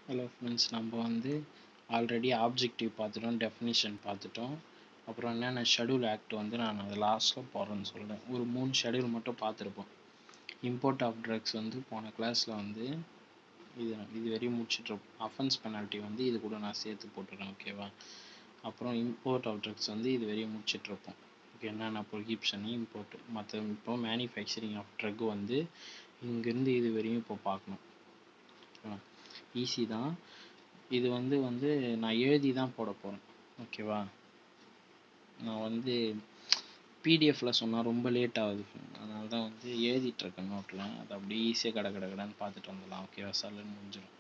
Hello friends, நம்ம வந்து already objective பார்த்துட்டோம், டெஃபினிஷன் பார்த்துட்டோம். அப்புறம் என்னென்ன ஷெடியூல் ஆக்ட் வந்து நான் அதை லாஸ்ட்டில் போடுறேன்னு சொல்கிறேன். ஒரு 3 ஷெடியூல் மட்டும் பார்த்துருப்போம். இம்போர்ட் ஆஃப் ட்ரக்ஸ் வந்து போன கிளாஸில் வந்து இது வரையும் முடிச்சிட்ருப்போம். அஃபென்ஸ் பெனால்ட்டி வந்து இது கூட நான் சேர்த்து போட்டுறேன், ஓகேவா? அப்புறம் இம்போர்ட் ஆஃப் ட்ரக்ஸ் வந்து இது வரையும் முடிச்சிட்ருப்போம். ஓகே, என்னென்ன ப்ரொஹிபிஷன் இம்போர்ட் மற்ற இப்போ மேனுஃபேக்சரிங் ஆஃப் ட்ரக் வந்து இங்கேருந்து இது வரையும் இப்போ பார்க்கணும். ஈஸி தான். இது வந்து நான் எழுதி தான் போட போகிறேன், ஓகேவா? நான் வந்து பிடிஎஃப்பில் சொன்னால் ரொம்ப லேட் ஆகுது, அதனால தான் வந்து எழுதிட்டுருக்கேன் நோட்டில். அது அப்படியே ஈஸியாக கடைன்னு பார்த்துட்டு வந்துடலாம், ஓகேவா? சல்லுன்னு முடிஞ்சிடும்.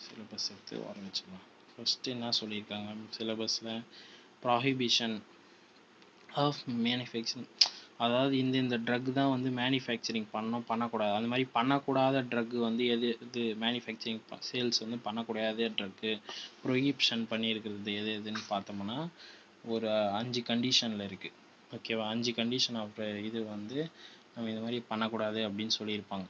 சிலபஸ் எடுத்து ஆரம்பிச்சிடலாம். ஃபஸ்ட்டு என்ன சொல்லியிருக்காங்க சிலபஸில்? ப்ராஹிபிஷன் ஆஃப் மேனுஃபேக்சரிங், அதாவது இந்த ட்ரக் தான் வந்து மேனுஃபேக்சரிங் பண்ணக்கூடாது. அந்த மாதிரி பண்ணக்கூடாத ட்ரக் வந்து இது மேனுஃபேக்சரிங் சேல்ஸ் வந்து பண்ணக்கூடாத ட்ரக்கு ப்ரொஹிபிஷன் பண்ணியிருக்கிறது எதுன்னு பார்த்தோம்னா ஒரு 5 கண்டிஷனில் இருக்குது, ஓகேவா? 5 கண்டிஷன் ஆஃப் இது வந்து நம்ம இது மாதிரி பண்ணக்கூடாது அப்படின்னு சொல்லியிருப்பாங்க.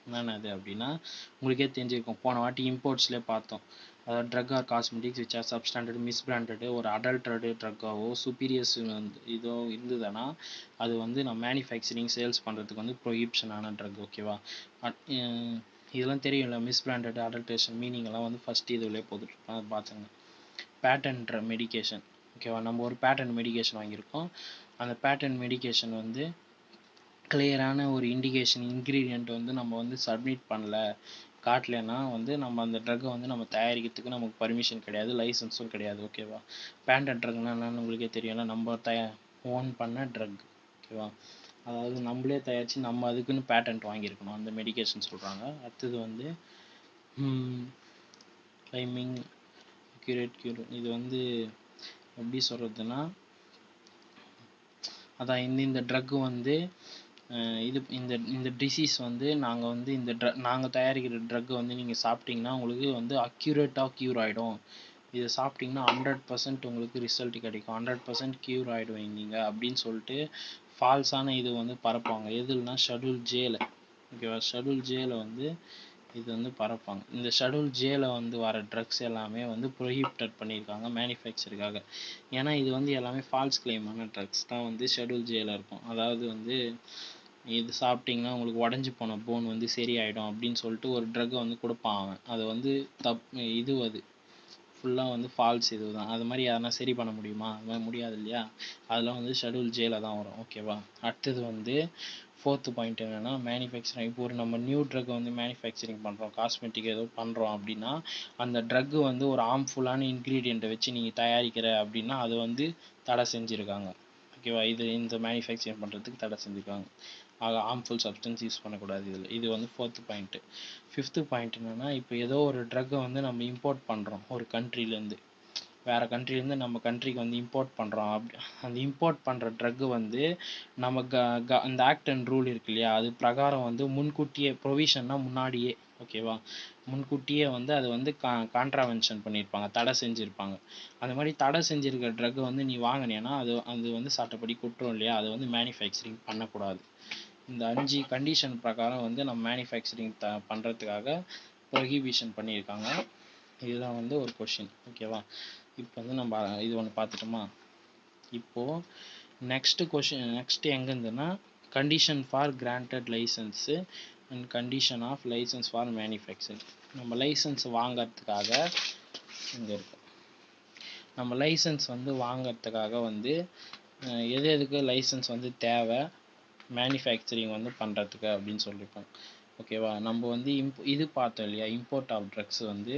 என்னென்னது அப்படின்னா உங்களுக்கே தெரிஞ்சிருக்கும், போன வாட்டி இம்போர்ட்ஸ்லேயே பார்த்தோம். அதாவது drug or cosmetics which are substandard misbranded ஒரு அடல்ட்ரேட் ட்ரக்காவோ சுப்பீரியர்ஸ் வந்து இதோ இருந்ததுன்னா அது வந்து நம்ம மேனுஃபேக்சரிங் சேல்ஸ் பண்ணுறதுக்கு வந்து ப்ரொஹிபிஷனான ட்ரக், ஓகேவா? இதெல்லாம் தெரியும்ல, மிஸ்பிராண்டட் அடல்ட்ரேஷன் மீனிங் எல்லாம் வந்து ஃபஸ்ட் இதுலேயே போட்டுருப்பேன், அதை பார்த்துங்க. பேட்டன்ட் மெடிகேஷன், ஓகேவா? நம்ம ஒரு பேட்டன்ட் மெடிகேஷன் வாங்கியிருக்கோம். அந்த பேட்டன்ட் மெடிகேஷன் வந்து கிளியரான ஒரு இண்டிகேஷன் இன்க்ரீடியண்ட் வந்து நம்ம வந்து சப்மிட் பண்ணல, காட்டலைன்னா வந்து நம்ம அந்த ட்ரக்கை வந்து நம்ம தயாரிக்கிறதுக்கு நமக்கு பர்மிஷன் கிடையாது, லைசன்ஸும் கிடையாது, ஓகேவா? பேட்டன்ட் ட்ரக்னா என்னன்னு உங்களுக்கே தெரியும்ல, நம்ம ஓன் பண்ண ட்ரக், ஓகேவா? அதாவது நம்மளே தயாரித்து நம்ம அதுக்குன்னு பேட்டன்ட் வாங்கியிருக்கணும், அந்த மெடிகேஷன் சொல்கிறாங்க. அடுத்தது வந்து டைமிங் கியூர், இது வந்து எப்படி சொல்கிறதுனா, அதான் இந்த ட்ரக்கு வந்து இது இந்த டிசீஸ் வந்து நாங்கள் வந்து நாங்கள் தயாரிக்கிற ட்ரக்கு வந்து நீங்கள் சாப்பிட்டீங்கன்னா உங்களுக்கு வந்து அக்யூரேட்டாக க்யூர் ஆகிடும், இதை சாப்பிட்டிங்கன்னா 100% உங்களுக்கு ரிசல்ட் கிடைக்கும், 100% க்யூர் ஆகிடுவீங்க நீங்கள் அப்படின்னு சொல்லிட்டு ஃபால்ஸான இது வந்து பரப்பாங்க. எதுனா ஷெடியூல் ஜேல, ஓகேவா? ஷெடியூல் ஜேல வந்து இது வந்து பரப்பாங்க. இந்த ஷெடியூல் ஜேல வந்து வர ட்ரக்ஸ் எல்லாமே வந்து ப்ரொஹிபிட்டட் பண்ணியிருக்காங்க மேனுஃபேக்சருக்காக. ஏன்னா இது வந்து எல்லாமே ஃபால்ஸ் கிளைமான ட்ரக்ஸ் தான் வந்து ஷெடியூல் ஜேல இருக்கும். அதாவது வந்து இது சாப்பிட்டிங்கன்னா உங்களுக்கு உடஞ்சி போன போன் வந்து சரியாயிடும் அப்படின்னு சொல்லிட்டு ஒரு ட்ரக்கை வந்து கொடுப்பான் அவன். அது வந்து அது ஃபுல்லாக வந்து ஃபால்ஸ் இது தான். அது மாதிரி யாருனா சரி பண்ண முடியுமா? அது மாதிரி முடியாது இல்லையா? அதெல்லாம் வந்து ஷெடியூல் ஜேல தான் வரும், ஓகேவா? அடுத்தது வந்து 4th பாயிண்ட் என்னென்னா மேனுஃபேக்சரிங். இப்போ ஒரு நம்ம நியூ ட்ரக் வந்து மேனுஃபேக்சரிங் பண்ணுறோம், காஸ்மெட்டிக் ஏதோ பண்ணுறோம் அப்படின்னா அந்த ட்ரக்கு வந்து ஒரு ஹார்ம்ஃபுல்லான இன்க்ரீடியண்ட்டை வச்சு நீங்கள் தயாரிக்கிற அப்படின்னா அது வந்து தடை செஞ்சுருக்காங்க, ஓகேவா? இந்த மேனுஃபேக்சரிங் பண்ணுறதுக்கு தடை செஞ்சுருக்காங்க. ஹார்ம்ஃபுல் சப்ஸ்டன்ஸ் யூஸ் பண்ணக்கூடாது இதில். இது வந்து 4th பாயிண்ட்டு. 5th பாயிண்ட் என்னென்னா, இப்போ ஏதோ ஒரு ட்ரக்கை வந்து நம்ம இம்போர்ட் பண்ணுறோம் ஒரு கண்ட்ரிலேருந்து, வேறு கண்ட்ரிலேருந்து நம்ம கண்ட்ரிக்கு வந்து இம்போர்ட் பண்ணுறோம். அந்த இம்போர்ட் பண்ணுற ட்ரக்கு வந்து நம்ம அந்த ஆக்ட் அண்ட் ரூல் இருக்கு இல்லையா, அது பிரகாரம் வந்து முன்கூட்டியே ப்ரொவிஷன்னா முன்னாடியே, ஓகேவா? முன்கூட்டியே வந்து அது வந்து கான்ட்ராவென்ஷன் பண்ணியிருப்பாங்க, தடை செஞ்சுருப்பாங்க. அந்த மாதிரி தடை செஞ்சுருக்கிற ட்ரக்கு வந்து நீ வாங்கினேன்னா அது வந்து சட்டப்படி குற்றம் இல்லையா, அது வந்து மேனுஃபேக்சரிங் பண்ணக்கூடாது. இந்த 5 கண்டிஷன் பிரகாரம் வந்து நம்ம மேனுஃபேக்சரிங் பண்ணுறதுக்காக ப்ரொஹிபிஷன் பண்ணியிருக்காங்க. இதுதான் வந்து ஒரு கொஷின், ஓகேவா? இப்போ வந்து நம்ம இது ஒன்று பார்த்துட்டோமா? இப்போது நெக்ஸ்ட் எங்கேருந்துன்னா condition for granted licence and condition of licence for manufacturing. நம்ம லைசன்ஸ் வாங்கிறதுக்காக இங்கே இருக்கும். நம்ம லைசன்ஸ் வந்து வாங்கிறதுக்காக வந்து எதுக்கு லைசன்ஸ் வந்து தேவை மேனுஃபேக்சரிங் வந்து பண்ணுறதுக்கு அப்படின்னு சொல்லியிருப்போம், ஓகேவா? நம்ம வந்து இது பார்த்தோம் இல்லையா, இம்போர்ட் ஆஃப் ட்ரக்ஸ் வந்து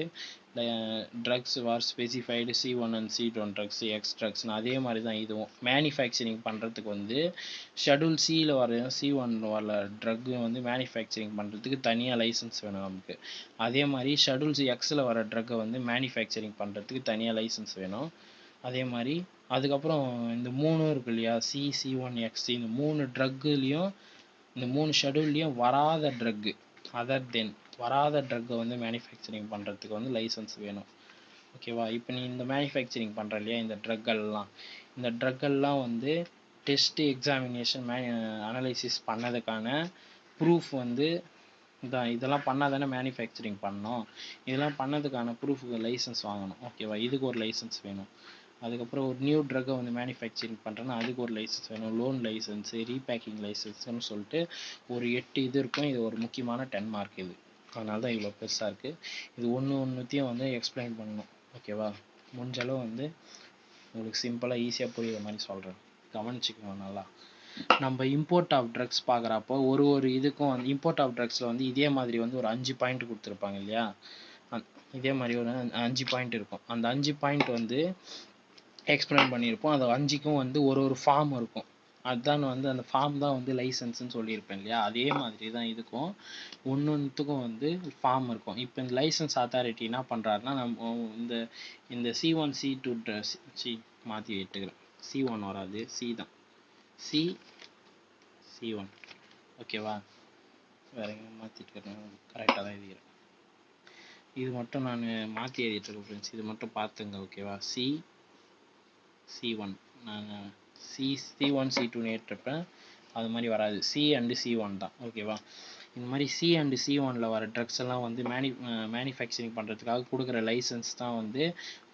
drugs were specified C1 and C2 drugs X ட்ரக்ஸ்னு அதே மாதிரி தான் இதுவும். மேனுஃபேக்சரிங் பண்ணுறதுக்கு வந்து ஷெடியூல் சியில் வர C1 வர ட்ரக்கு வந்து மேனுஃபேக்சரிங் பண்ணுறதுக்கு தனியாக லைசன்ஸ் வேணும் நமக்கு. அதே மாதிரி ஷெடியூல்ஸ் எக்ஸில் வர ட்ரக்கை வந்து மேனுஃபேக்சரிங் பண்ணுறதுக்கு தனியாக லைசன்ஸ் வேணும். அதே மாதிரி அதுக்கப்புறம் இந்த 3 இருக்கு இல்லையா, C1 X, இந்த 3 ட்ரக்குலேயும் இந்த 3 ஷெடியூல்லையும் வராத ட்ரக்கு வராத ட்ரக்கை வந்து மேனுஃபேக்சரிங் பண்ணுறதுக்கு வந்து லைசன்ஸ் வேணும், ஓகேவா? இப்போ நீ இந்த மேனுஃபேக்சரிங் பண்ணுற இல்லையா இந்த ட்ரக்கெல்லாம் வந்து டெஸ்ட்டு எக்ஸாமினேஷன் அனலைசிஸ் பண்ணதுக்கான ப்ரூஃப் வந்து இதெல்லாம் பண்ணால் தானே மேனுஃபேக்சரிங் பண்ணணும். இதெல்லாம் பண்ணதுக்கான ப்ரூஃபுக்கு லைசன்ஸ் வாங்கணும். ஓகேவா, இதுக்கு ஒரு லைசன்ஸ் வேணும். அதுக்கப்புறம் ஒரு நியூ ட்ரக்கை வந்து மேனுஃபேக்சரிங் பண்ணுறேன்னா அதுக்கு ஒரு லைசன்ஸ் வேணும். லோன் லைசன்ஸு, ரீபேக்கிங் லைசன்ஸ்னு சொல்லிட்டு ஒரு 8 இது இருக்கும். இது ஒரு முக்கியமான 10 மார்க் இது. அதனால தான் இவ்வளோ பெருசாக இருக்குது. இது ஒன்றுத்தையும் வந்து எக்ஸ்பிளைன் பண்ணணும். ஓகேவா, முடிஞ்சளவு வந்து உங்களுக்கு சிம்பிளாக ஈஸியாக புரியுற மாதிரி சொல்கிறேன், கவனிச்சுக்கணும் நல்லா. நம்ம இம்போர்ட் ஆஃப் ட்ரக்ஸ் பார்க்குறப்போ ஒரு இதுக்கும் வந்து இம்போர்ட் ஆஃப் ட்ரக்ஸில் வந்து இதே மாதிரி வந்து ஒரு 5 பாயிண்ட் கொடுத்துருப்பாங்க இல்லையா. இதே மாதிரி ஒரு 5 பாயிண்ட் இருக்கும். அந்த 5 பாயிண்ட் வந்து எக்ஸ்பிளைன் பண்ணியிருப்போம். அது 5க்கும் வந்து ஒரு ஃபார்ம் இருக்கும். அதுதான் வந்து அந்த ஃபார்ம் தான் வந்து லைசன்ஸ்ன்னு சொல்லியிருப்பேன் இல்லையா. அதே மாதிரி தான் இதுக்கும் ஒன்றுத்துக்கும் வந்து ஃபார்ம் இருக்கும். இப்போ இந்த லைசன்ஸ் அத்தாரிட்டி என்ன பண்ணுறாருன்னா, நம்ம இந்த C1 C2 மாற்றி விட்டுக்கிறேன். C1 வராது, C தான், C1. ஓகேவா, வேற எங்கே மாற்றிட்டுக்கிறேன், கரெக்டாக தான் எழுதிக்கிறேன். இது மட்டும் நான் மாற்றி எழுதிட்டுருக்கேன் ஃப்ரெண்ட்ஸ், இது மட்டும் பார்த்துங்க. ஓகேவா, C1 நான் C1 C2 ஏற்றிருப்பேன், அது மாதிரி வராது. C and C1 தான். ஓகேவா, இந்த மாதிரி C and C1ல் வர ட்ரக்ஸ் எல்லாம் வந்து மேனுஃபேக்சரிங் பண்ணுறதுக்காக கொடுக்குற லைசன்ஸ் தான் வந்து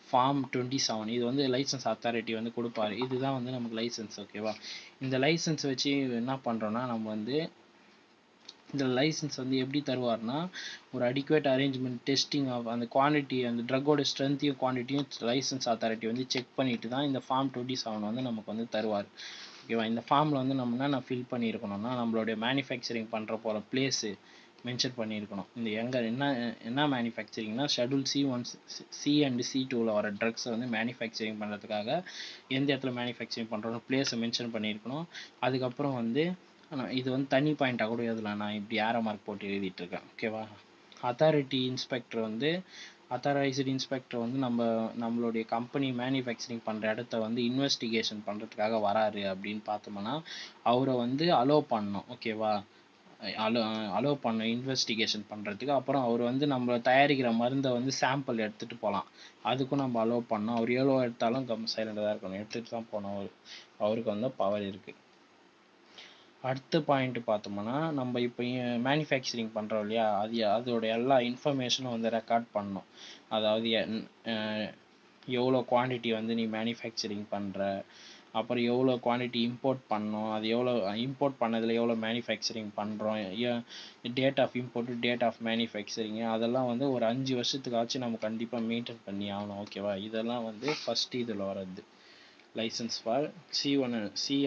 ஃபார்ம் 27. இது வந்து லைசன்ஸ் அத்தாரிட்டி வந்து கொடுப்பாரு. இதுதான் வந்து நமக்கு லைசன்ஸ். ஓகேவா, இந்த லைசன்ஸ் வச்சு என்ன பண்ணுறோன்னா, நம்ம வந்து இந்த லைசன்ஸ் வந்து எப்படி தருவார்னா, ஒரு அடிக்குவேட் அரேஞ்ச்மெண்ட் டெஸ்டிங் ஆஃப் அந்த குவான்டிட்டி, அந்த ட்ரக்கோட ஸ்ட்ரென்த்தையும் குவான்டிட்டியும் லைசன்ஸ் அத்தாரிட்டி வந்து செக் பண்ணிட்டு தான் இந்த ஃபார்ம் 27 வந்து நமக்கு வந்து தருவார். ஓகேவா, இந்த ஃபார்மில் வந்து நம்ம என்ன ஃபில் பண்ணியிருக்கணும்னா, நம்மளுடைய மேனுஃபேக்சரிங் பண்ணுற போகிற பிளேஸு மென்ஷன் பண்ணியிருக்கணும். இந்த என்ன மேனுஃபேக்சரிங்னா, ஷெட்யூல் C1 C and C2வில் வர ட்ரக்ஸை வந்து மேனுஃபேக்சரிங் பண்ணுறதுக்காக எந்த இடத்துல மேனுஃபேக்சரிங் பண்ணுறோம் பிளேஸை மென்ஷன் பண்ணியிருக்கணும். அதுக்கப்புறம் வந்து இது வந்து தனி பாயிண்டாக கூட எழுதலாம், நான் இப்படி ஏரோ மார்க் போட்டு எழுதிட்டு இருக்கேன். ஓகேவா, அத்தாரைஸ்டு இன்ஸ்பெக்டர் வந்து நம்மளுடைய கம்பெனி மேனுஃபேக்சரிங் பண்ணுற இடத்த வந்து இன்வெஸ்டிகேஷன் பண்ணுறதுக்காக வராரு அப்படின்னு பார்த்தோம்னா அவரை வந்து அலோவ் பண்ணணும். ஓகேவா, அலோவ் பண்ண இன்வெஸ்டிகேஷன் பண்ணுறதுக்கு. அப்புறம் அவர் வந்து நம்ம தயாரிக்கிற மருந்தை வந்து சாம்பிள் எடுத்துகிட்டு போகலாம், அதுக்கும் நம்ம அலோவ் பண்ணோம். அவர் எவ்வளோ எடுத்தாலும் சைலண்டாக தான் இருக்கணும், எடுத்துகிட்டு தான் போனோம். அவருக்கு வந்து பவர் இருக்குது. அடுத்த பாயிண்ட் பார்த்தோம்னா, நம்ம இப்போ மேனுஃபேக்சரிங் பண்ணுறோம் இல்லையா, அதோட எல்லா இன்ஃபர்மேஷனும் வந்து ரெக்கார்ட் பண்ணணும். அதாவது எவ்வளோ குவான்டிட்டி வந்து நீ மேனுஃபேக்சரிங் பண்ணுற, அப்புறம் எவ்வளோ குவான்டிட்டி இம்போர்ட் பண்ணோம், அது எவ்வளோ இம்போர்ட் பண்ணதில் எவ்வளோ மேனுஃபேக்சரிங் பண்ணுறோம், date of import, date of manufacturing, அதெல்லாம் வந்து ஒரு 5 வருஷத்துக்காச்சும் நம்ம கண்டிப்பாக மெயின்டைன் பண்ணி ஆகணும். ஓகேவா, இதெல்லாம் வந்து ஃபஸ்ட்டு இதில் வர்றது licence for C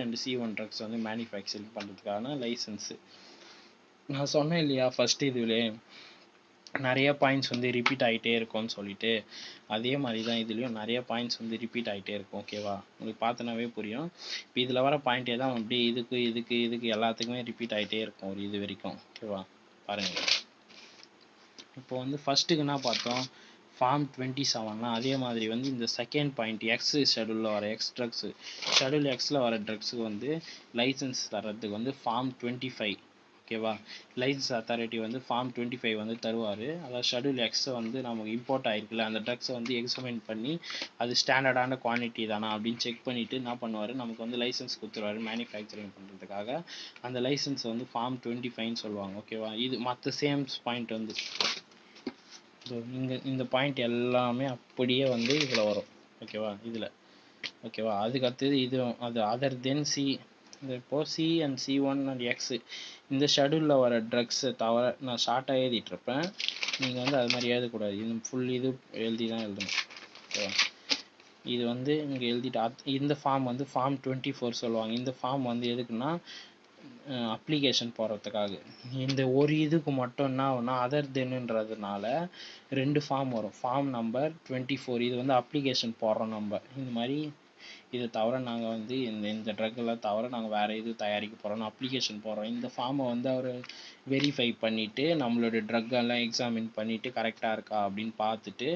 and C1 drugs வந்து மேனுஃபேக்சரிங் பண்ணுறதுக்கான லைசன்ஸு. நான் சொன்னேன் இல்லையா ஃபஸ்ட்டு இதுலேயே நிறைய பாயிண்ட்ஸ் வந்து ரிப்பீட் ஆகிட்டே இருக்கும்னு சொல்லிட்டு, அதே மாதிரி தான் இதுலேயும் நிறைய பாயிண்ட்ஸ் வந்து ரிப்பீட் ஆகிட்டே இருக்கும். ஓகேவா, உங்களுக்கு பார்த்தனாவே புரியும். இப்போ இதில் வர பாயிண்ட்டே தான் அப்படியே இதுக்கு எல்லாத்துக்குமே ரிப்பீட் ஆகிட்டே இருக்கும் ஒரு இது வரைக்கும். ஓகேவா, பாருங்கள். இப்போ வந்து ஃபஸ்ட்டுக்கு என்ன பார்த்தோம், ஃபார்ம் 27. அதே மாதிரி வந்து இந்த செகண்ட் பாயிண்ட் எக்ஸ் ஷெடியூலில் வர ட்ரக்ஸு, ஷெடியூல் எக்ஸில் வர ட்ரக்ஸுக்கு வந்து லைசன்ஸ் தர்றதுக்கு வந்து ஃபார்ம் 25. ஓகேவா, லைசன்ஸ் அத்தாரிட்டி வந்து ஃபார்ம் 25 வந்து தருவார். அதாவது ஷெடியூல் எக்ஸை வந்து நமக்கு இம்போர்ட் ஆகிருக்குல்ல, அந்த ட்ரக்ஸை வந்து எக்ஸாமின் பண்ணி அது ஸ்டாண்டர்டான குவான்டிட்டி தானா அப்படின்னு செக் பண்ணிவிட்டு என்ன பண்ணுவார், நமக்கு வந்து லைசன்ஸ் கொடுத்துருவார் மேனுஃபேக்சரிங் பண்ணுறதுக்காக. அந்த லைசன்ஸ் வந்து ஃபார்ம் 25ன்னு சொல்லுவாங்க. ஓகேவா, இது மற்ற சேம் பாயிண்ட் வந்து இந்த பாயிண்ட் எல்லாமே அப்படியே வந்து இதில் வரும். ஓகேவா, இதில் ஓகேவா, அதுக்கு அடுத்தது இது அது அதர் தென் இப்போது C and C1 and X இந்த ஷெடியூலில் வர ட்ரக்ஸை தவிர நான் ஷார்ட்டாக எழுதிட்டுருப்பேன், நீங்கள் வந்து அது மாதிரி எழுதக்கூடாது, இது ஃபுல் இது எழுதி தான் எழுதணும். ஓகேவா, இது வந்து இங்கே எழுதிட்டு இந்த ஃபார்ம் வந்து ஃபார்ம் 24 சொல்லுவாங்க. இந்த ஃபார்ம் வந்து எதுக்குன்னா அப்ளிகேஷன் போடுறதுக்காக. இந்த ஒரு இதுக்கு மட்டும் என்ன ஆகும்னா அதர் தென்னுன்றதுனால 2 ஃபார்ம் வரும். ஃபார்ம் நம்பர் 24 இது வந்து அப்ளிகேஷன் போடுறோம் நம்ம, இந்த மாதிரி இதை தவிர நாங்கள் வந்து இந்த ட்ரக்கெல்லாம் தவிர நாங்கள் வேறு இது தயாரிக்க போகிறோம்னு அப்ளிகேஷன் போடுறோம். இந்த ஃபார்மை வந்து அவர் வெரிஃபை பண்ணிவிட்டு நம்மளோட ட்ரக்கெல்லாம் எக்ஸாமின் பண்ணிவிட்டு கரெக்டாக இருக்கா அப்படின்னு பார்த்துட்டு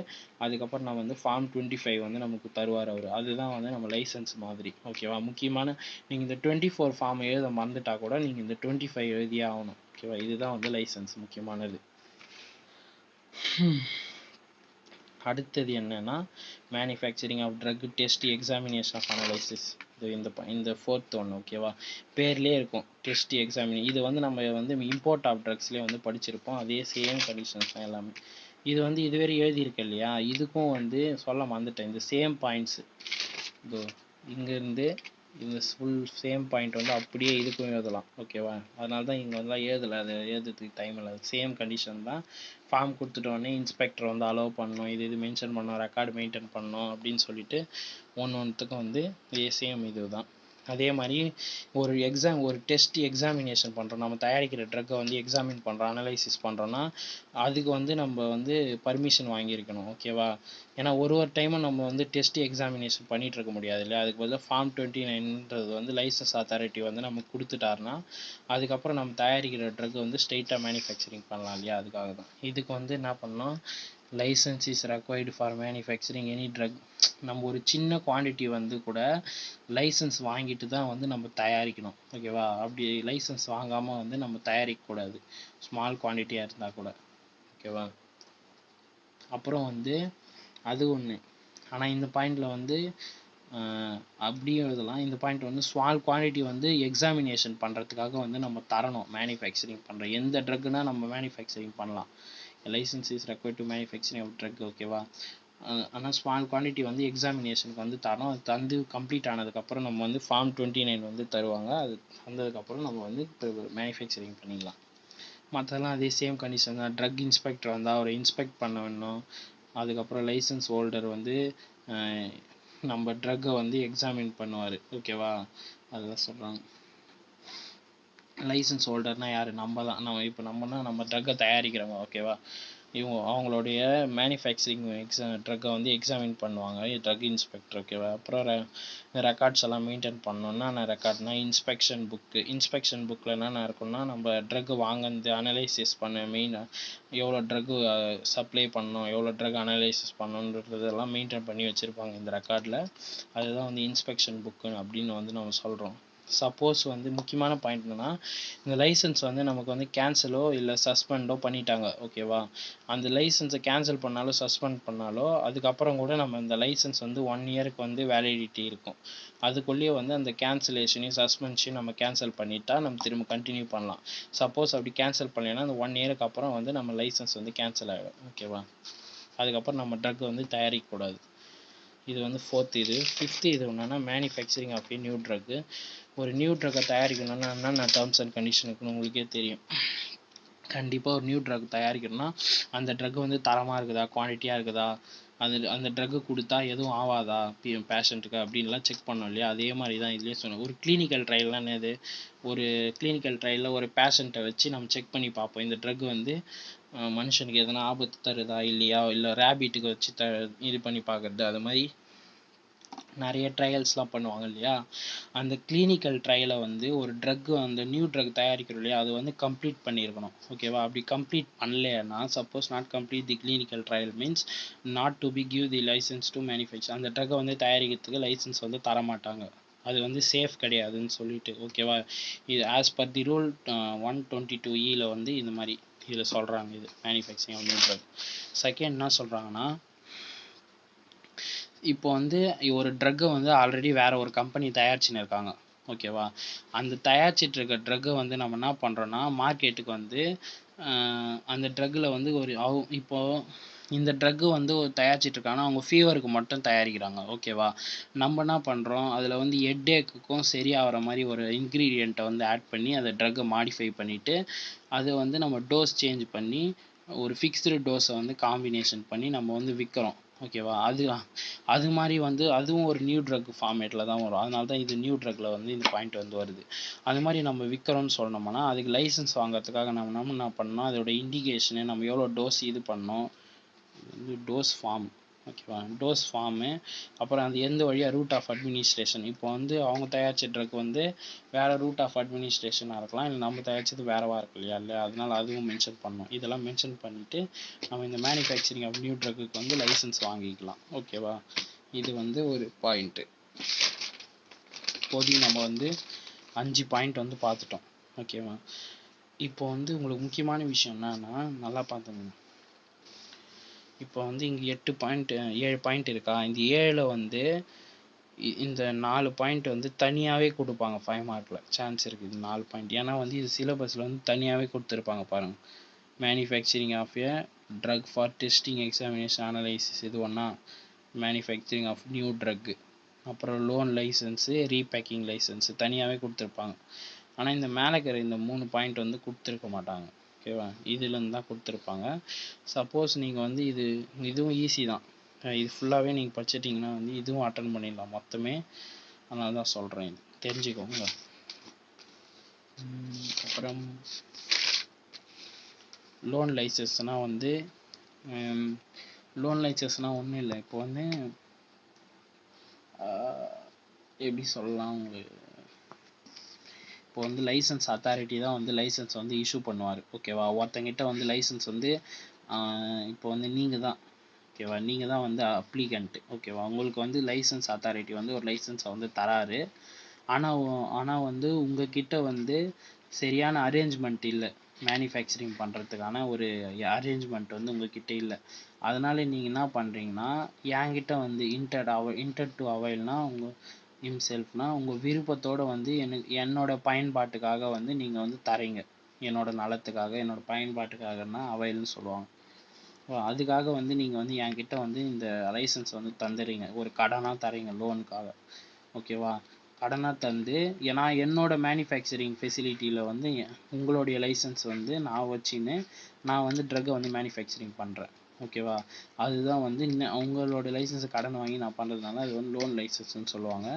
அதுக்கப்புறம் நான் வந்து ஃபார்ம் 25 வந்து நமக்கு தருவார் அவர். அதுதான் வந்து நம்ம லைசன்ஸ் மாதிரி. ஓகேவா, முக்கியமான நீங்கள் இந்த 24 ஃபார்ம் எழுத மறந்துட்டா கூட நீங்கள் இந்த 25 எழுதியே ஆகணும். ஓகேவா, இதுதான் வந்து லைசன்ஸ் முக்கியமானது. அடுத்தது என்னன்னா manufacturing of drug test examination of analysis. இந்த ஃபோர்த் ஒன் ஓகேவா, பேர்லேயே இருக்கும் டெஸ்ட் எக்ஸாமின். இது வந்து நம்ம வந்து இம்போர்ட் ஆஃப் ட்ரக்ஸ்லேயே வந்து படிச்சிருப்போம், அதே சேம் கண்டிஷன்ஸ் தான் எல்லாமே. இது வந்து இதுவரை எழுதியிருக்கு இல்லையா, இதுக்கும் வந்து சொல்ல மறந்துட்டேன். இந்த சேம் பாயிண்ட்ஸு இதோ இங்கேருந்து இந்த ஃபுல் சேம் பாயிண்ட் வந்து அப்படியே இதுக்கும் எழுதலாம் ஓகேவா. அதனால தான் இங்கே வந்து எழுதலை, அது எழுதுறதுக்கு டைம் இல்லை. சேம் கண்டிஷன் தான். ஃபார்ம் கொடுத்துட்டோடனே இன்ஸ்பெக்டர் வந்து அலோவ் பண்ணணும், இது மென்ஷன் பண்ணணும், ரெக்கார்டு மெயின்டைன் பண்ணணும் அப்படின்னு சொல்லிட்டு ஒன்றுத்துக்கும் வந்து சேம் இது தான். அதே மாதிரி ஒரு டெஸ்ட் எக்ஸாமினேஷன் பண்ணுறோம், நம்ம தயாரிக்கிற ட்ரக்கை வந்து எக்ஸாமின் பண்ணுறோம், அனலைசிஸ் பண்ணுறோன்னா அதுக்கு வந்து நம்ம வந்து பர்மிஷன் வாங்கியிருக்கணும் ஓகேவா. ஏன்னா ஒரு டைமும் நம்ம வந்து டெஸ்ட் எக்ஸாமினேஷன் பண்ணிகிட்டு இருக்க முடியாது இல்லையா. அதுக்கு பதிலாக ஃபார்ம் 29ன்றது வந்து லைசன்ஸ் அத்தாரிட்டி வந்து நமக்கு கொடுத்துட்டாருன்னா அதுக்கப்புறம் நம்ம தயாரிக்கிற ட்ரக் வந்து ஸ்ட்ரெயிட்டாக மேனுஃபேக்சரிங் பண்ணலாம் இல்லையா. அதுக்காக தான் இதுக்கு வந்து என்ன பண்ணோம், licence is required for manufacturing any drug. நம்ம ஒரு சின்ன குவான்டிட்டி வந்து கூட லைசன்ஸ் வாங்கிட்டு தான் வந்து நம்ம தயாரிக்கணும் ஓகேவா. அப்படி லைசன்ஸ் வாங்காமல் வந்து நம்ம தயாரிக்கக்கூடாது, ஸ்மால் குவான்டிட்டியாக இருந்தால் கூட ஓகேவா. அப்புறம் வந்து அது ஒன்று. ஆனால் இந்த பாயிண்டில் வந்து அப்படியும் எழுதலாம். இந்த பாயிண்ட் வந்து ஸ்மால் குவான்டிட்டி வந்து எக்ஸாமினேஷன் பண்ணுறதுக்காக வந்து நம்ம தரணும். மேனுஃபேக்சரிங் பண்ணுற எந்த ட்ரக்குனா நம்ம மேனுஃபேக்சரிங் பண்ணலாம். Licence is required to manufacturing of drug ஓகேவா. ஆனால் ஸ்மால் குவான்டிட்டி வந்து எக்ஸாமினேஷனுக்கு வந்து தரோம். அது தந்து கம்ப்ளீட் ஆனதுக்கப்புறம் நம்ம வந்து ஃபார்ம் 29 வந்து தருவாங்க. அது வந்ததுக்கப்புறம் நம்ம வந்து மேனுஃபேக்சரிங் பண்ணிக்கலாம். மற்றெல்லாம் அதே சேம் கண்டிஷன் தான். ட்ரக் இன்ஸ்பெக்டர் வந்தால் அவரை இன்ஸ்பெக்ட் பண்ண வேணும். அதுக்கப்புறம் லைசன்ஸ் ஹோல்டர் வந்து நம்ம ட்ரக்கை வந்து எக்ஸாமின் பண்ணுவார் ஓகேவா. அதெல்லாம் சொல்கிறாங்க. லைசன்ஸ் ஹோல்டர்னால் யார், நம்ம தான். நம்ம ட்ரக்கை தயாரிக்கிறவங்க ஓகேவா. அவங்களுடைய மேனுஃபேக்சரிங் ட்ரக்கை வந்து எக்ஸாமின் பண்ணுவாங்க ட்ரக் இன்ஸ்பெக்டர் ஓகேவா. அப்புறம் ரெக்கார்ட்ஸ் எல்லாம் மெயின்டைன் பண்ணணுன்னா ரெக்கார்ட்னா இன்ஸ்பெக்ஷன் புக்கில் என்னென்ன இருக்குன்னா நம்ம ட்ரக்கு வாங்கினது அனலைசிஸ் பண்ண எவ்வளோ ட்ரக்கு சப்ளை பண்ணணும், எவ்வளோ ட்ரக் அனலைசிஸ் பண்ணணுன்றதெல்லாம் மெயின்டைன் பண்ணி வச்சுருப்பாங்க இந்த ரெக்கார்டில். அதுதான் வந்து இன்ஸ்பெக்ஷன் புக்கு அப்படின்னு வந்து நம்ம சொல்கிறோம். சப்போஸ் வந்து முக்கியமான பாயிண்ட் என்னன்னா, இந்த லைசன்ஸ் வந்து நமக்கு வந்து கேன்சலோ இல்லை சஸ்பெண்டோ பண்ணிட்டாங்க ஓகேவா. அந்த லைசன்ஸை கேன்சல் பண்ணாலோ சஸ்பெண்ட் பண்ணாலோ அதுக்கப்புறம் கூட நம்ம இந்த லைசன்ஸ் வந்து 1 இயருக்கு வந்து வேலிடிட்டி இருக்கும். அதுக்குள்ளேயே வந்து அந்த கேன்சலேஷனையும் சஸ்பென்ஷனையும் நம்ம கேன்சல் பண்ணிட்டா நம்ம திரும்ப கண்டினியூ பண்ணலாம். சப்போஸ் அப்படி கேன்சல் பண்ணலைன்னா அந்த 1 இயருக்கு அப்புறம் வந்து நம்ம லைசன்ஸ் வந்து கேன்சல் ஆகிடும் ஓகேவா. அதுக்கப்புறம் நம்ம ட்ரக் வந்து தயாரிக்கக்கூடாது. இது வந்து ஃபோர்த். ஃபிஃப்த்து இது என்னன்னா manufacturing of a new drug. ஒரு நியூ ட்ரக்கை தயாரிக்கணும்னா என்னென்ன டேர்ம்ஸ் அண்ட் கண்டிஷனுக்குன்னு உங்களுக்கே தெரியும். கண்டிப்பாக ஒரு நியூ ட்ரக் தயாரிக்கணும்னா அந்த ட்ரக் வந்து தரமாக இருக்குதா, குவான்டிட்டியாக இருக்குதா, அந்த ட்ரக்கு கொடுத்தா எதுவும் ஆகாதா பேஷண்ட்டுக்கு அப்படின்லாம் செக் பண்ணோம் இல்லையா. அதே மாதிரி தான் இதுலேயே சொன்னேன். ஒரு கிளினிக்கல் ட்ரையல்னால் என்னது, ஒரு கிளினிக்கல் ட்ரையலில் ஒரு பேஷண்ட்டை வச்சு நம்ம செக் பண்ணி பார்ப்போம் இந்த ட்ரக் வந்து மனுஷனுக்கு எதனா ஆபத்து தருதா இல்லையா, இல்லை ரேபிட்டுக்கு வச்சு இது பண்ணி பார்க்குறது. அது மாதிரி நிறைய ட்ரையல்ஸ்லாம் பண்ணுவாங்க இல்லையா. அந்த கிளினிக்கல் ட்ரையலை வந்து ஒரு ட்ரக், அந்த நியூ ட்ரக் தயாரிக்கிறோம் இல்லையா, அது வந்து கம்ப்ளீட் பண்ணியிருக்கணும் ஓகேவா. அப்படி கம்ப்ளீட் பண்ணலைன்னா, suppose not complete the clinical trial means not to be give the licence to manufacture. அந்த ட்ரக்கை வந்து தயாரிக்கிறதுக்கு லைசன்ஸ் வந்து தரமாட்டாங்க, அது வந்து சேஃப் கிடையாதுன்னு சொல்லிட்டு ஓகேவா. இது as per the rule 122E வந்து இந்த மாதிரி இதில் சொல்கிறாங்க. இது manufacturing of new drug. Second என்ன சொல்கிறாங்கன்னா, இப்போ வந்து ஒரு ட்ரக்கை வந்து ஆல்ரெடி வேறு ஒரு கம்பெனி தயாரிச்சுன்னு இருக்காங்க ஓகேவா. அந்த தயாரிச்சிட்டு இருக்க ட்ரக்கை வந்து நம்ம என்ன பண்ணுறோன்னா மார்க்கெட்டுக்கு வந்து அந்த ட்ரக்கில் வந்து இப்போது இந்த ட்ரக்கு வந்து தயாரிச்சிட்ருக்காங்கன்னா அவங்க ஃபீவருக்கு மட்டும் தயாரிக்கிறாங்க ஓகேவா. நம்ம என்ன பண்ணுறோம், அதில் வந்து ஹெட்டேக்குக்கும் சரியாகிற மாதிரி ஒரு இன்க்ரீடியண்ட்டை வந்து ஆட் பண்ணி அதை ட்ரக்கை மாடிஃபை பண்ணிவிட்டு அதை வந்து நம்ம டோஸ் சேஞ்ச் பண்ணி ஒரு ஃபிக்ஸ்டு டோஸை வந்து காம்பினேஷன் பண்ணி நம்ம வந்து விற்கிறோம் ஓகேவா. அது மாதிரி வந்து அதுவும் ஒரு நியூ ட்ரக் ஃபார்மேட்டில் தான் வரும். அதனால தான் இது நியூ ட்ரக்கில் வந்து இந்த பாயிண்ட் வந்து வருது. அது மாதிரி நம்ம விற்கிறோன்னு சொன்னோம்னா அதுக்கு லைசன்ஸ் வாங்குறதுக்காக நம்ம என்ன பண்ணோம், அதோட இண்டிகேஷனு, நம்ம எவ்வளோ டோஸ் இது பண்ணோம், டோஸ் ஃபார்ம் ஓகேவா, டோஸ் ஃபார்மு, அப்புறம் அது எந்த வழியாக ரூட் ஆஃப் அட்மினிஸ்ட்ரேஷன். இப்போ வந்து அவங்க தயாரிச்ச ட்ரக் வந்து வேறு ரூட் ஆஃப் அட்மினிஸ்ட்ரேஷனாக இருக்கலாம், இல்லை நம்ம தயாரிச்சது வேறவா இருக்கு இல்லையா. அதனால் அதுவும் மென்ஷன் பண்ணோம். இதெல்லாம் மென்ஷன் பண்ணிவிட்டு நம்ம இந்த மேனுஃபேக்சரிங் ஆஃப் நியூ ட்ரக்குக்கு வந்து லைசன்ஸ் வாங்கிக்கலாம் ஓகேவா. இது வந்து ஒரு பாயிண்ட்டு. இப்போதைக்கு நம்ம வந்து 5 பாயிண்ட் வந்து பார்த்துட்டோம் ஓகேவா. இப்போ வந்து உங்களுக்கு முக்கியமான விஷயம் என்னன்னா, நல்லா பார்த்துங்க. இப்போ வந்து இங்கே 7 பாயிண்ட் இருக்கா. இந்த 7 வந்து இந்த 4 பாயிண்ட் வந்து தனியாகவே கொடுப்பாங்க 5 மார்க்கில் சான்ஸ் இருக்குது. இந்த 4 பாயிண்ட் ஏன்னா வந்து இது சிலபஸில் வந்து தனியாகவே கொடுத்துருப்பாங்க பாருங்கள். Manufacturing of a drug for testing examination analysis இது ஒன்றா, மேனுஃபேக்சரிங் ஆஃப் நியூ ட்ரக்கு, அப்புறம் லோன் லைசன்ஸு, ரீபேக்கிங் லைசன்ஸு தனியாகவே கொடுத்துருப்பாங்க. ஆனால் இந்த மேலே இருக்கிற இந்த 3 பாயிண்ட் வந்து கொடுத்துருக்க மாட்டாங்க. ஓகேவா, இதுலேருந்து தான் கொடுத்துருப்பாங்க. சப்போஸ் நீங்கள் வந்து இதுவும் ஈஸி தான், இது ஃபுல்லாகவே நீங்கள் படிச்சிட்டிங்கன்னா வந்து இதுவும் அட்டன் பண்ணிடலாம் மொத்தமே. அதனால தான் சொல்கிறேன், இது தெரிஞ்சுக்கோங்க. அப்புறம் லோன் லைசன்ஸ்னால் வந்து லோன் லைசன்ஸ்னால் ஒன்றும் இல்லை. இப்போ வந்து எப்படி சொல்லலாம் உங்களுக்கு, இப்போ வந்து லைசன்ஸ் அத்தாரிட்டி தான் வந்து லைசன்ஸ் வந்து இஷ்யூ பண்ணுவார். ஓகேவா, ஒருத்தங்கிட்ட வந்து லைசன்ஸ் வந்து இப்போ வந்து நீங்கள் தான், ஓகேவா, நீங்கள் தான் வந்து அப்ளிகண்ட்டு. ஓகேவா, உங்களுக்கு வந்து லைசன்ஸ் அத்தாரிட்டி வந்து ஒரு லைசன்ஸை வந்து தராரு. ஆனால் வந்து உங்ககிட்ட வந்து சரியான அரேஞ்ச்மெண்ட் இல்லை, மேனுஃபேக்சரிங் பண்ணுறதுக்கான ஒரு அரேஞ்ச்மெண்ட் வந்து உங்ககிட்ட இல்லை. அதனால நீங்கள் என்ன பண்ணுறீங்கன்னா, என்கிட்ட வந்து இன்டெட் டு அவைல்னா உங்கள் இம்செல்ஃப்னா உங்கள் விருப்பத்தோடு வந்து என்னோட பயன்பாட்டுக்காக வந்து நீங்கள் வந்து தரீங்க, என்னோட நலத்துக்காக என்னோட பயன்பாட்டுக்காகனா அவைல்னு சொல்லுவாங்க. அதுக்காக வந்து நீங்கள் வந்து என்கிட்ட வந்து இந்த லைசன்ஸ் வந்து தந்துடுறீங்க, ஒரு கடனாக தரீங்க லோனுக்காக. ஓகேவா, கடனாக தந்து ஏன்னா என்னோட மேனுஃபேக்சரிங் ஃபெசிலிட்டியில் வந்து உங்களுடைய லைசன்ஸ் வந்து நான் வச்சுன்னு நான் வந்து ட்ரக்கை வந்து மேனுஃபேக்சரிங் பண்ணுறேன். ஓகேவா, அதுதான் வந்து உங்களோட லைசன்ஸை கடன் வாங்கி நான் பண்ணுறதுனால அது வந்து லோன் லைசன்ஸ்னு சொல்லுவாங்க.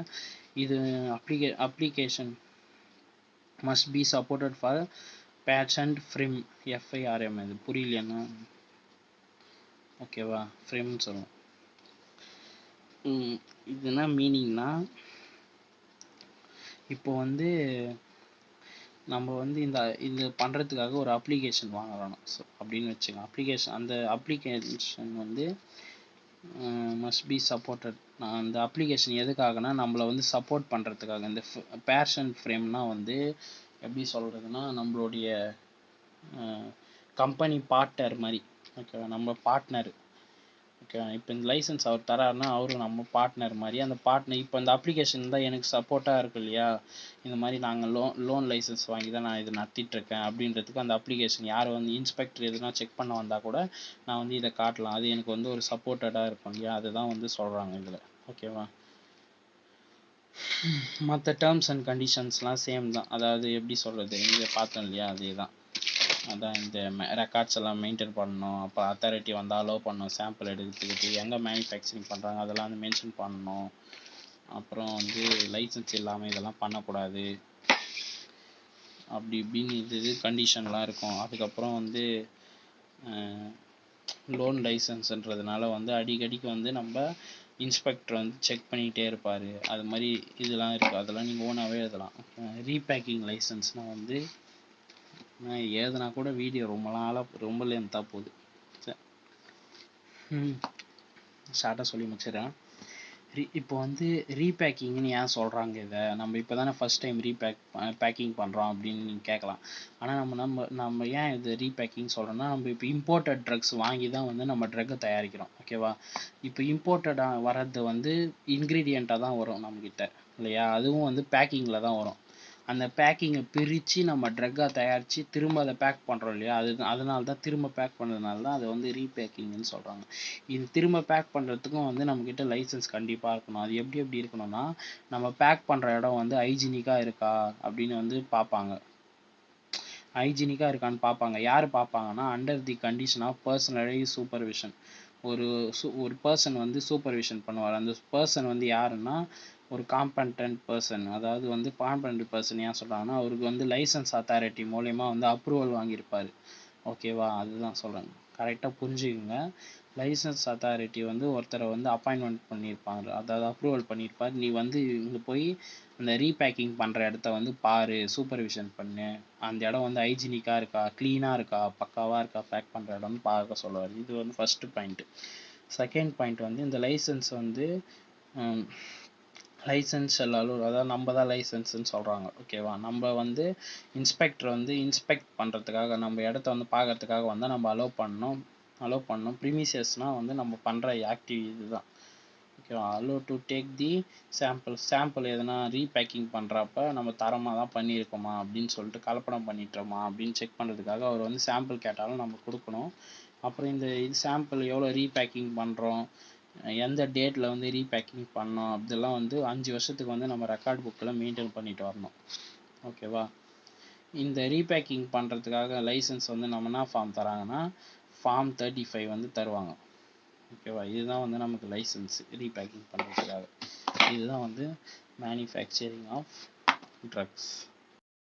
இது application must be supported for patent firm, FIRM. இது புரியலைன்னா ஓகேவா, ஃப்ரிம்னு சொல்லுவோம். இதுனா மீனிங்னா இப்போ வந்து நம்ம வந்து இந்த பண்ணுறதுக்காக ஒரு அப்ளிகேஷன் வாங்குறோம் அப்படின்னு வச்சுக்கோங்க. அந்த அப்ளிகேஷன் வந்து மஸ்ட் பி சப்போர்ட்டட். அந்த அப்ளிகேஷன் எதுக்காகனா நம்மளை வந்து சப்போர்ட் பண்ணுறதுக்காக. இந்த பேஷன் ஃப்ரேம்னா வந்து எப்படி சொல்கிறதுனா நம்மளுடைய கம்பெனி பார்ட்னர் மாதிரி. ஓகேவா, நம்ம பார்ட்னர். ஓகே, இப்போ இந்த லைசன்ஸ் அவர் தராருன்னா அவரும் நம்ம பார்ட்னர் மாதிரி. அந்த பார்ட்னர் இப்போ இந்த அப்ளிகேஷன் தான் எனக்கு சப்போர்ட்டாக இருக்கு இல்லையா, இந்த மாதிரி நாங்கள் லோன் லைசன்ஸ் வாங்கி தான் நான் இதை நடத்திட்டுருக்கேன் அப்படின்றதுக்கு அந்த அப்ளிகேஷன் யார் வந்து இன்ஸ்பெக்டர் எதுனா செக் பண்ண வந்தால் கூட நான் வந்து இதை காட்டலாம், அது எனக்கு வந்து ஒரு சப்போர்ட்டடாக இருக்கும் இல்லையா, அதுதான் வந்து சொல்கிறாங்க இதில். ஓகேவா, மற்ற டேர்ம்ஸ் அண்ட் கண்டிஷன்ஸ்லாம் சேம் தான். அதாவது எப்படி சொல்கிறது, இங்கே பார்த்தோம் இல்லையா, அதே தான். அதான் இந்த ரெக்கார்ட்ஸ் எல்லாம் மெயின்டைன் பண்ணணும், அப்போ அத்தாரிட்டி வந்து அலோவ் பண்ணணும், சாம்பிள் எடுக்கிறதுக்கு எங்கே மேனுஃபேக்சரிங் பண்ணுறாங்க அதெல்லாம் வந்து மென்ஷன் பண்ணணும். அப்புறம் வந்து லைசன்ஸ் இல்லாமல் இதெல்லாம் பண்ணக்கூடாது அப்படி இப்படின்னு இது கண்டிஷன்லாம் இருக்கும். அதுக்கப்புறம் வந்து லோன் லைசன்ஸ்ன்றதுனால வந்து அடிக்கடிக்கு வந்து நம்ம இன்ஸ்பெக்டர் வந்து செக் பண்ணிக்கிட்டே இருப்பார். அது மாதிரி இதெல்லாம் இருக்குது, அதெல்லாம் நீங்கள் ஓனாகவே எழுதலாம். ரீபேக்கிங் லைசன்ஸ்னால் வந்து ஏதுனா கூட வீடியோ ரொம்ப லென்த்தாக போகுது. ஷார்ட்டாக சொல்லி முடிச்சிடறேன். இப்போ வந்து ரீபேக்கிங்னு ஏன் சொல்கிறாங்க, இதை நம்ம இப்போ தானே ஃபஸ்ட் டைம் பேக்கிங் பண்ணுறோம் அப்படின்னு நீங்கள் கேட்கலாம். ஆனால் நம்ம ஏன் இது ரீபேக்கிங் சொல்கிறோன்னா, நம்ம இப்போ இம்போர்ட்டட் ட்ரக்ஸ் வாங்கி தான் வந்து நம்ம ட்ரக்கை தயாரிக்கிறோம். ஓகேவா, இப்போ இம்போர்ட்டடாக வர்றது வந்து இன்க்ரீடியண்ட்டாக தான் வரும் நம்மக்கிட்ட இல்லையா, அதுவும் வந்து பேக்கிங்கில் தான் வரும். அந்த பேக்கிங்கை பிரித்து நம்ம ட்ரக்காக தயாரித்து திரும்ப அதை பேக் பண்ணுறோம் இல்லையா, அதனால தான் திரும்ப பேக் பண்ணுறதுனால தான் அதை வந்து ரீபேக்கிங்னு சொல்கிறாங்க. இது திரும்ப பேக் பண்ணுறதுக்கும் வந்து நம்மக்கிட்ட லைசன்ஸ் கண்டிப்பாக இருக்கணும். அது எப்படி இருக்கணும்னா, நம்ம பேக் பண்ணுற இடம் வந்து ஹைஜீனிக்காக இருக்கா அப்படின்னு வந்து பார்ப்பாங்க. ஹைஜீனிக்காக இருக்கான்னு பார்ப்பாங்க. யார் பார்ப்பாங்கன்னா, under the condition of personally supervision. ஒரு பர்சன் வந்து சூப்பர்விஷன் பண்ணுவார். அந்த பர்சன் வந்து யாருன்னா ஒரு காம்பன்டன்ட் பர்சன். அதாவது வந்து காம்பன்டன்ட் பர்சன் ஏன் சொல்கிறாங்கன்னா, அவருக்கு வந்து லைசன்ஸ் அத்தாரிட்டி மூலயமா வந்து அப்ரூவல் வாங்கியிருப்பார். ஓகேவா, அதுதான் சொல்கிறேன், கரெக்டாக புரிஞ்சுக்குங்க. லைசன்ஸ் அத்தாரிட்டி வந்து ஒருத்தரை வந்து அப்பாயின்மெண்ட் பண்ணியிருப்பாங்க, அதாவது அப்ரூவல் பண்ணியிருப்பார். நீ வந்து இங்கே போய் அந்த ரீபேக்கிங் பண்ணுற இடத்த வந்து பாரு, சூப்பர்விஷன் பண்ணு, அந்த இடம் வந்து ஹைஜீனிக்காக இருக்கா, க்ளீனாக இருக்கா, பக்காவாக இருக்கா, பேக் பண்ணுற இடம்னு பார்க்க சொல்லுவார். இது வந்து ஃபஸ்ட்டு பாயிண்ட்டு. செகண்ட் பாயிண்ட் வந்து இந்த லைசன்ஸ் வந்து லைசன்ஸ் எல்லாரும், அதாவது நம்ம தான் லைசன்ஸ்ன்னு சொல்கிறாங்க. ஓகேவா, நம்ம வந்து இன்ஸ்பெக்டர் வந்து இன்ஸ்பெக்ட் பண்ணுறதுக்காக நம்ம இடத்த வந்து பார்க்கறதுக்காக வந்தால் நம்ம அலோவ் பண்ணணும். ப்ரிமிசஸ்னால் வந்து நம்ம பண்ணுற ஆக்டிவிட்டி தான். ஓகேவா. Allow to take the sample எதனா ரீபேக்கிங் பண்ணுறப்ப நம்ம தரமாக தான் பண்ணியிருக்கோமா அப்படின்னு சொல்லிட்டு கலப்படம் பண்ணிட்டோமா அப்படின்னு செக் பண்ணுறதுக்காக அவர் வந்து சாம்பிள் கேட்டாலும் நம்ம கொடுக்கணும். அப்புறம் இந்த சாம்பிள் எவ்வளோ ரீபேக்கிங் பண்ணுறோம், எந்த டேட்டில் வந்து ரீபேக்கிங் பண்ணோம், அதெல்லாம் வந்து 5 வருஷத்துக்கு வந்து நம்ம ரெக்கார்ட் புக்கில் மெயின்டைன் பண்ணிட்டு வரணும். ஓகேவா. இந்த ரீபேக்கிங் பண்ணுறதுக்காக லைசன்ஸ் வந்து நம்ம என்ன ஃபார்ம் தராங்கன்னா ஃபார்ம் 35 வந்து தருவாங்க. ஓகேவா. இதுதான் வந்து நமக்கு லைசன்ஸ் ரீபேக்கிங் பண்ணுறதுக்காக. இதுதான் வந்து மேனுஃபேக்சரிங் ஆஃப் ட்ரக்ஸ்.